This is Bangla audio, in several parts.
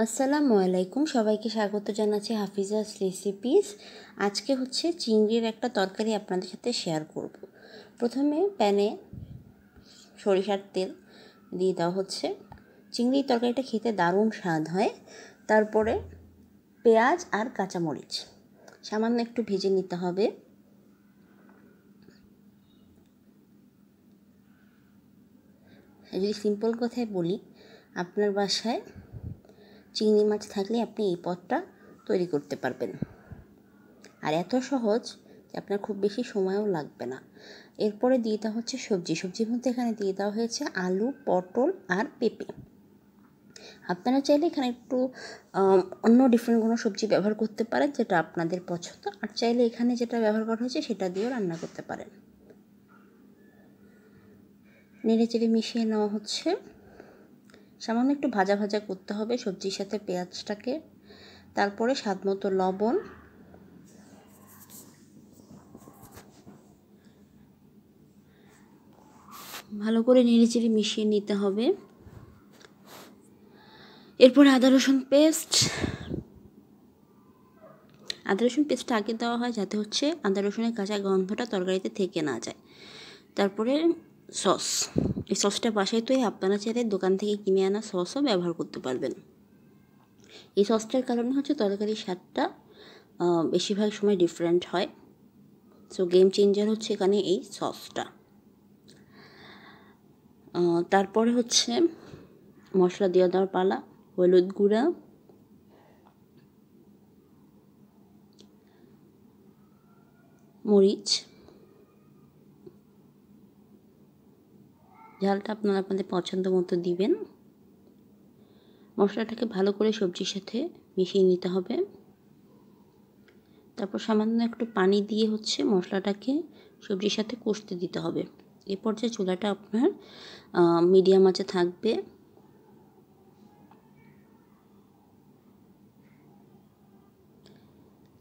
আসসালামু আলাইকুম, সবাইকে স্বাগত জানাচ্ছি হাফিজাস রেসিপিস। আজকে হচ্ছে চিংড়ির একটা তরকারি আপনাদের সাথে শেয়ার করব। প্রথমে প্যানে সরিষার তেল দিয়ে দেওয়া হচ্ছে। চিংড়ির তরকারিটা খেতে দারুণ স্বাদ হয়। তারপরে পেঁয়াজ আর কাঁচামরিচ সামান্য একটু ভেজে নিতে হবে। যদি সিম্পল কথায় বলি, আপনার বাসায় চিংড়ি মাছ থাকলে আপনি এই পদটা তৈরি করতে পারবেন। আর এত সহজ যে আপনার খুব বেশি সময়ও লাগবে না। এরপরে দিয়ে দেওয়া হচ্ছে সবজির মধ্যে এখানে দিয়ে দেওয়া হয়েছে আলু, পটল আর পেঁপে। আপনারা চাইলে এখানে একটু অন্য ডিফারেন্ট কোনো সবজি ব্যবহার করতে পারেন, যেটা আপনাদের পছন্দ। আর চাইলে এখানে যেটা ব্যবহার করা হয়েছে সেটা দিয়েও রান্না করতে পারেন। নেড়ে চেড়ে মিশিয়ে নেওয়া হচ্ছে। সামান্য একটু ভাজা ভাজা করতে হবে সবজির সাথে পেঁয়াজটাকে। তারপরে স্বাদ মতো লবণ, ভালো করে নেড়েচেড়ে মিশিয়ে নিতে হবে। এরপরে আদা রসুন পেস্টটা আগে দেওয়া হয়, যাতে হচ্ছে আদা রসুনের কাঁচা গন্ধটা তরকারিতে থেকে না যায়। তারপরে সস, এই সসটা বাসায় তৈরি, আপনারা চাইলে দোকান থেকে কিনে আনা সসও ব্যবহার করতে পারবেন। এই সসটার কারণে হচ্ছে তরকারির স্বাদটা বেশিরভাগ সময় ডিফারেন্ট হয়। সো গেম চেঞ্জার হচ্ছে এখানে এই সসটা। তারপরে হচ্ছে মশলা দেওয়ার পালা। হলুদ গুঁড়া, মরিচ, ঝালটা আপনারা আপনাদের পছন্দ মতো দিবেন। মশলাটাকে ভালো করে সবজির সাথে মিশিয়ে নিতে হবে। তারপর সামান্য একটু পানি দিয়ে হচ্ছে মশলাটাকে সবজির সাথে কষতে দিতে হবে। এই পর্যায়ে চুলাটা আপনার মিডিয়াম আঁচে থাকবে।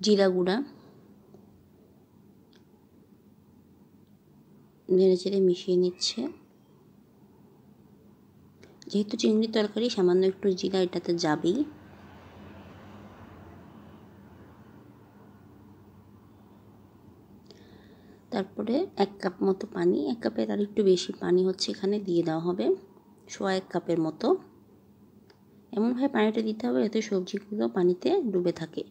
জিরা গুঁড়া নেড়ে চেড়ে মিশিয়ে নিচ্ছে। যেহেতু চিংড়ি তরকারি, সামান্য একটু জিরা এটাতে যাবেই। তারপরে 1 কাপ মতো পানি, 1 কাপের আর একটু বেশি পানি হচ্ছে এখানে দিয়ে দেওয়া হবে, 1.25 কাপের মতো। এমনভাবে পানিটা দিতে হবে যাতে সবজিগুলো পানিতে ডুবে থাকে।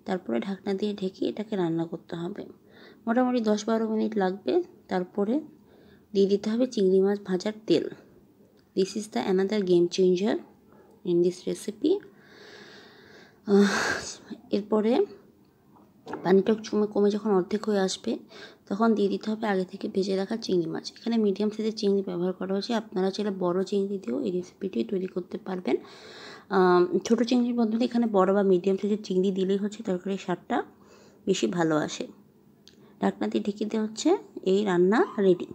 তারপরে ঢাকনা দিয়ে ঢেকে এটাকে রান্না করতে হবে। মোটামুটি 10-12 মিনিট লাগবে। তারপরে দিয়ে দিতে হবে চিংড়ি মাছ ভাজার তেল। This is the another game changer in this recipe. এরপরে পানিটা কমে যখন অর্ধেক হয়ে আসবে, তখন দিয়ে দিতে হবে আগে থেকে ভেজে রাখা চিংড়ি মাছ। এখানে মিডিয়াম সাইজের চিংড়ি ব্যবহার করা হয়েছে। আপনারা চাইলে বড় চিংড়ি দিয়েও এই রেসিপিটি তৈরি করতে পারবেন। ছোটো চিংড়ির বদলে এখানে বড় বা মিডিয়াম সাইজের চিংড়ি দিলেই হচ্ছে তরকারির স্বাদটা বেশি ভালো আসে। ঢাকনা দিয়ে ঢেকে দেওয়া হচ্ছে, এই রান্না রেডি।